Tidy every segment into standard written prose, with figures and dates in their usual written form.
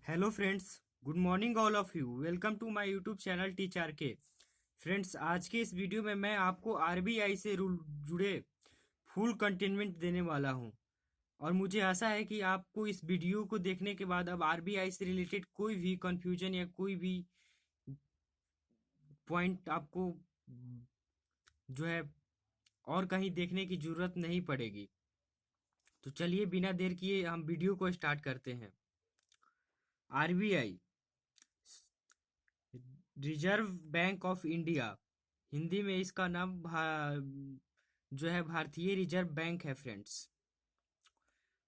Hello friends, good morning all of you. Welcome to my YouTube channel teach R K. Friends, आज के इस video में मैं आपको आरबीआई से जुड़े फुल कंटेनमेंट देने वाला हूं। और मुझे आशा है कि आपको इस वीडियो को देखने के बाद अब आरबीआई से रिलेटेड कोई भी कंफ्यूजन या कोई भी पॉइंट आपको जो है और कहीं देखने की जरूरत नहीं पड़ेगी। तो चलिए बिना देर किए हम वीडियो को स्टार्ट करते हैं। RBI, reserve bank of India, Hindi में इसका नाम जो है भारतीय रिजर्व बैंक है फ्रेंड्स।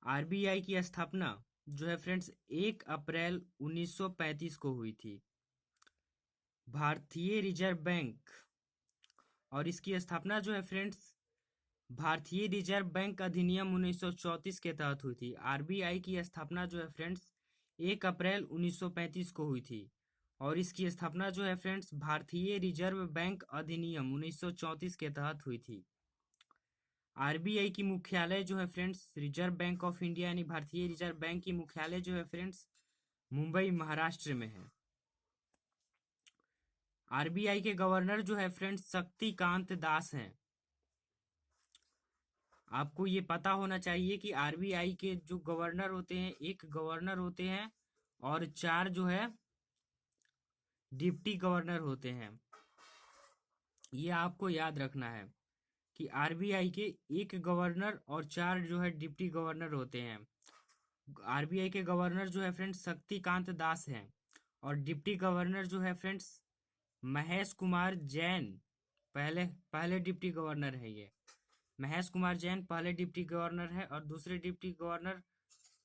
आरबीआई की स्थापना जो है फ्रेंड्स 1 अप्रैल 1935 को हुई थी। भारतीय रिजर्व बैंक, और इसकी स्थापना जो है फ्रेंड्स भारतीय रिजर्व बैंक अधिनियम 1934 के तहत हुई थी। आरबीआई की स्थापना जो है फ्रेंड्स 1 अप्रैल 1935 को हुई थी। और इसकी स्थापना जो है फ्रेंड्स भारतीय रिजर्व बैंक अधिनियम 1934 के तहत हुई थी। आरबीआई की मुख्यालय जो है friends, reserve bank of India यानी भारतीय रिजर्व बैंक की मुख्यालय जो है फ्रेंड्स मुंबई, महाराष्ट्र में है। आरबीआई के गवर्नर जो है फ्रेंड्स शक्तिकांत दास हैं। आपको ये पता होना चाहिए कि आरबीआई के जो गवर्नर होते हैं, एक गवर्नर होते हैं और 4 जो है डिप्टी गवर्नर होते हैं। ये आपको याद रखना है कि आरबीआई के एक गवर्नर और 4 जो है डिप्टी गवर्नर होते हैं। आरबीआई के गवर्नर जो है फ्रेंड्स शक्तिकांत दास हैं और डिप्टी गवर्नर जो है फ्रेंड्स महेश कुमार जैन पहले पहले डिप्टी गवर्नर है। ये महेश कुमार जैन पहले डिप्टी गवर्नर है और दूसरे डिप्टी गवर्नर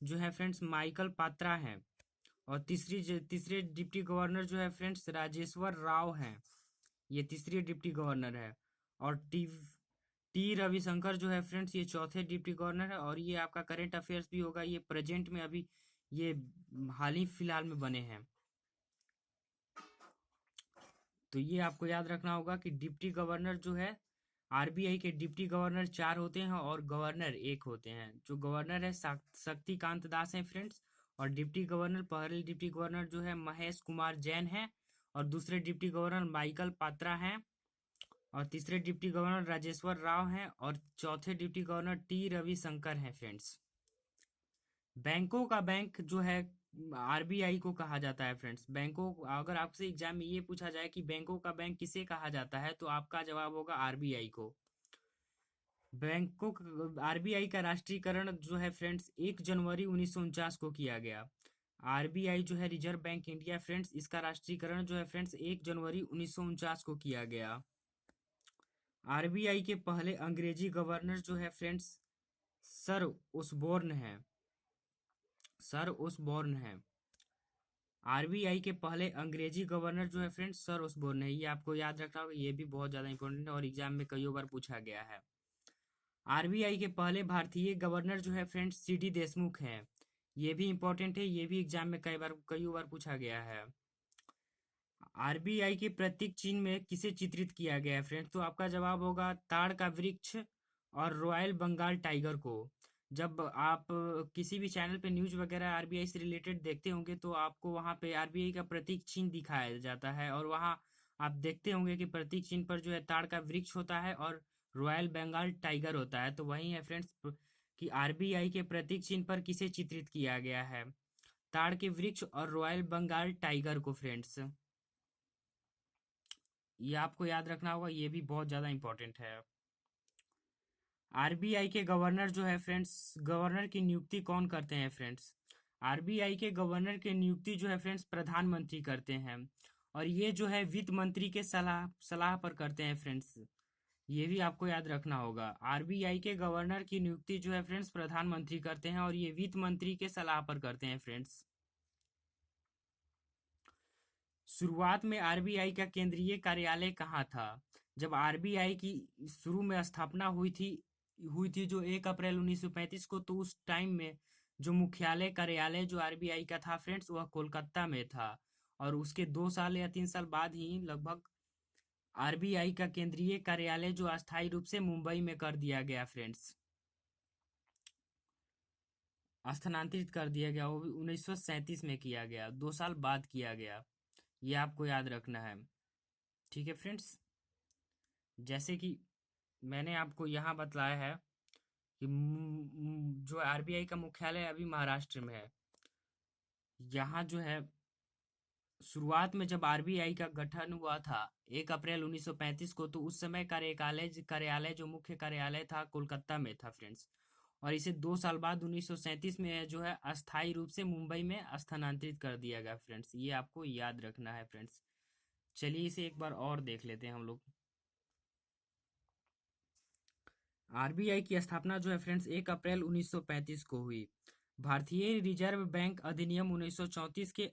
जो है फ्रेंड्स माइकल पात्रा हैं। और तीसरे डिप्टी गवर्नर जो है फ्रेंड्स राजेश्वर राव हैं। ये तीसरी डिप्टी गवर्नर है। और टी रविशंकर जो है फ्रेंड्स ये चौथे डिप्टी गवर्नर है। और ये आपका करेंट अफेयर्स भी होगा, ये प्रेजेंट में अभी ये हाल ही फिलहाल में बने हैं। तो ये आपको याद रखना होगा कि डिप्टी गवर्नर जो है, आरबीआई के डिप्टी गवर्नर 4 होते हैं और गवर्नर 1 होते हैं। जो गवर्नर है शक्तिकांत दास हैं फ्रेंड्स। और डिप्टी गवर्नर, पहले डिप्टी गवर्नर जो है महेश कुमार जैन है और दूसरे डिप्टी गवर्नर माइकल पात्रा हैं और तीसरे डिप्टी गवर्नर राजेश्वर राव हैं और चौथे डिप्टी गवर्नर टी रविशंकर हैं फ्रेंड्स। बैंकों का बैंक जो है आरबीआई को कहा जाता है फ्रेंड्स। बैंकों, अगर आपसे एग्जाम में ये पूछा जाए कि बैंकों का बैंक किसे कहा जाता है, तो आपका जवाब होगा आरबीआई को। बैंकों, आरबीआई का राष्ट्रीयकरण जो है फ्रेंड्स 1 जनवरी 1949 को किया गया। आरबीआई जो है रिजर्व बैंक इंडिया फ्रेंड्स, इसका राष्ट्रीयकरण जो है फ्रेंड्स 1 जनवरी 1949 को किया गया। आरबीआई के पहले अंग्रेजी गवर्नर जो है फ्रेंड्स सर ओसबोर्न है। सर ओसबोर्न है। आरबीआई के पहले अंग्रेजी गवर्नर जो है फ्रेंड्स सर ओसबोर्न है। ये आपको याद रखना होगा, ये भी बहुत ज्यादा इंपॉर्टेंट है और एग्जाम में कई बार पूछा गया है। आरबीआई के पहले भारतीय गवर्नर जो है फ्रेंड्स सीडी देशमुख हैं। ये भी इंपॉर्टेंट है, ये भी एग्जाम में कई बार पूछा गया है। आरबीआई के प्रतीक चिन्ह में किसे चित्रित किया गया है फ्रेंड्स, तो आपका जवाब होगा ताड़ का वृक्ष और रॉयल बंगाल टाइगर को। जब आप किसी भी चैनल पे न्यूज वगैरह आरबीआई से रिलेटेड देखते होंगे तो आपको वहां पे आरबीआई का प्रतीक चिन्ह दिखाया जाता है और वहां आप देखते होंगे कि प्रतीक चिन्ह पर जो है ताड़ का वृक्ष होता है और रॉयल बंगाल टाइगर होता है। तो वही है फ्रेंड्स कि आरबीआई के प्रतीक चिन्ह पर किसे चित्रित किया गया है, ताड़ के वृक्ष और रॉयल बंगाल टाइगर को फ्रेंड्स। ये आपको याद रखना होगा, ये भी बहुत ज्यादा इंपॉर्टेंट है। आरबीआई के गवर्नर जो है फ्रेंड्स, गवर्नर की नियुक्ति कौन करते हैं फ्रेंड्स? आरबीआई के गवर्नर की नियुक्ति जो है फ्रेंड्स प्रधानमंत्री करते हैं। और ये जो है वित्त मंत्री के सलाह सलाह पर करते हैं फ्रेंड्स। ये भी आपको याद रखना होगा। आरबीआई के गवर्नर की नियुक्ति जो है फ्रेंड्स प्रधानमंत्री करते हैं और ये वित्त मंत्री के सलाह पर करते हैं फ्रेंड्स। शुरुआत में आरबीआई का केंद्रीय कार्यालय कहाँ था? जब आरबीआई की शुरू में स्थापना हुई थी जो 1 अप्रैल 1935 को, तो उस टाइम में जो मुख्यालय कार्यालय जो आरबीआई का था फ्रेंड्स वह कोलकाता में था। और उसके 2 साल या 3 साल बाद ही लगभग आरबीआई का केंद्रीय कार्यालय जो अस्थायी रूप से मुंबई में कर दिया गया फ्रेंड्स। स्थानांतरित कर दिया गया, वो भी 1937 में किया गया, 2 साल बाद किया गया। ये आपको याद रखना है। ठीक है फ्रेंड्स, जैसे कि मैंने आपको यहाँ बतलाया है कि जो आरबीआई का मुख्यालय अभी महाराष्ट्र में है। यहाँ जो है शुरुआत में जब आरबीआई का गठन हुआ था 1 अप्रैल 1935 को, तो उस समय कार्यालय कार्यालय जो मुख्य कार्यालय था कोलकाता में था फ्रेंड्स। और इसे 2 साल बाद 1937 में जो है अस्थायी रूप से मुंबई में स्थानांतरित कर दिया गया फ्रेंड्स। ये आपको याद रखना है फ्रेंड्स। चलिए इसे एक बार और देख लेते हैं हम लोग। आरबीआई की स्थापना जो है फ्रेंड्स 1 अप्रैल 1935 को हुई। भारतीय रिजर्व बैंक अधिनियम 1934 के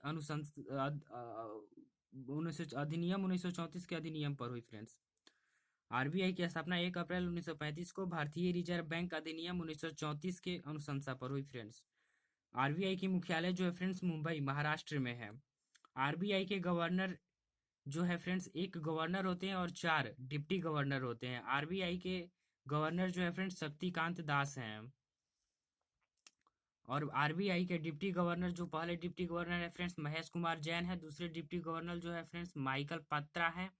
अधिनियम 1934 के अधिनियम पर हुई फ्रेंड्स। आरबीआई की स्थापना 1 अप्रैल 1935 को भारतीय रिजर्व बैंक अधिनियम 1934 के अनुशंसा पर हुई फ्रेंड्स। आरबीआई की मुख्यालय जो है फ्रेंड्स मुंबई महाराष्ट्र में है। आरबीआई के गवर्नर जो है फ्रेंड्स, एक गवर्नर होते हैं और 4 डिप्टी गवर्नर होते हैं। आरबीआई के गवर्नर जो है फ्रेंड्स शक्तिकांत दास हैं। और आरबीआई के डिप्टी गवर्नर, जो पहले डिप्टी गवर्नर है फ्रेंड्स महेश कुमार जैन है। दूसरे डिप्टी गवर्नर जो है फ्रेंड्स माइकल पात्रा है।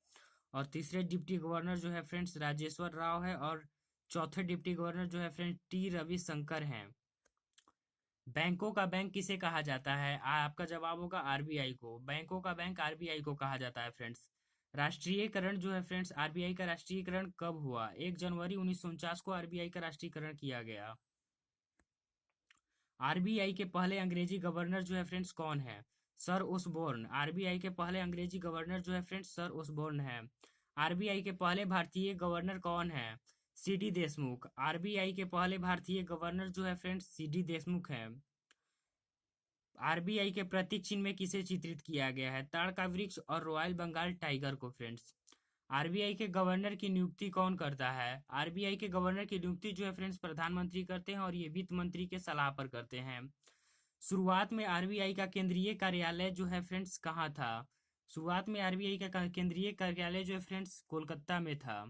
और तीसरे डिप्टी गवर्नर जो है फ्रेंड्स राजेश्वर राव है। और चौथे डिप्टी गवर्नर जो है फ्रेंड्स टी रविशंकर हैं। बैंकों का बैंक किसे कहा जाता है? आपका जवाब होगा आरबीआई को। बैंकों का बैंक आरबीआई को कहा जाता है फ्रेंड्स। राष्ट्रीयकरण जो है फ्रेंड्स, आरबीआई का राष्ट्रीयकरण कब हुआ? 1 जनवरी 1949 को आरबीआई का राष्ट्रीयकरण किया गया। आरबीआई के पहले अंग्रेजी गवर्नर जो है फ्रेंड्स कौन है? Sir Osborne. आरबीआई के पहले अंग्रेजी गवर्नर जो है फ्रेंड्स सर ओसबोर्न है। आरबीआई के पहले भारतीय गवर्नर कौन है? सीडी देशमुख। आरबीआई के पहले भारतीय गवर्नर जो है फ्रेंड्स सीडी देशमुख है। आरबीआई के प्रतीक चिन्ह में किसे चित्रित किया गया है? ताड़ का वृक्ष और रॉयल बंगाल टाइगर को फ्रेंड्स। आरबीआई के गवर्नर की नियुक्ति कौन करता है? आरबीआई के गवर्नर की नियुक्ति जो है फ्रेंड्स प्रधानमंत्री करते हैं, और ये वित्त मंत्री के सलाह पर करते हैं। शुरुआत में आरबीआई का केंद्रीय कार्यालय जो है फ्रेंड्स कहाँ था? शुरुआत में आरबीआई का केंद्रीय कार्यालय जो है फ्रेंड्स कोलकाता में था।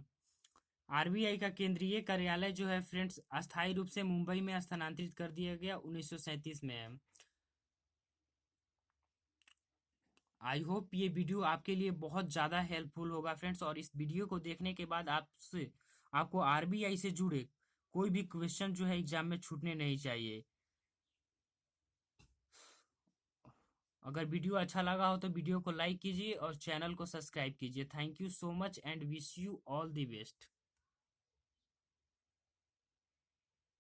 आरबीआई का केंद्रीय कार्यालय जो है फ्रेंड्स अस्थायी रूप से मुंबई में स्थानांतरित कर दिया गया 1937 में। आई होप ये वीडियो आपके लिए बहुत ज़्यादा हेल्पफुल होगा फ्रेंड्स। और इस वीडियो को देखने के बाद आपको आरबीआई से जुड़े कोई भी क्वेश्चन जो है एग्जाम में छूटने नहीं चाहिए। अगर वीडियो अच्छा लगा हो तो वीडियो को लाइक कीजिए और चैनल को सब्सक्राइब कीजिए। Thank you so much and wish you all the best.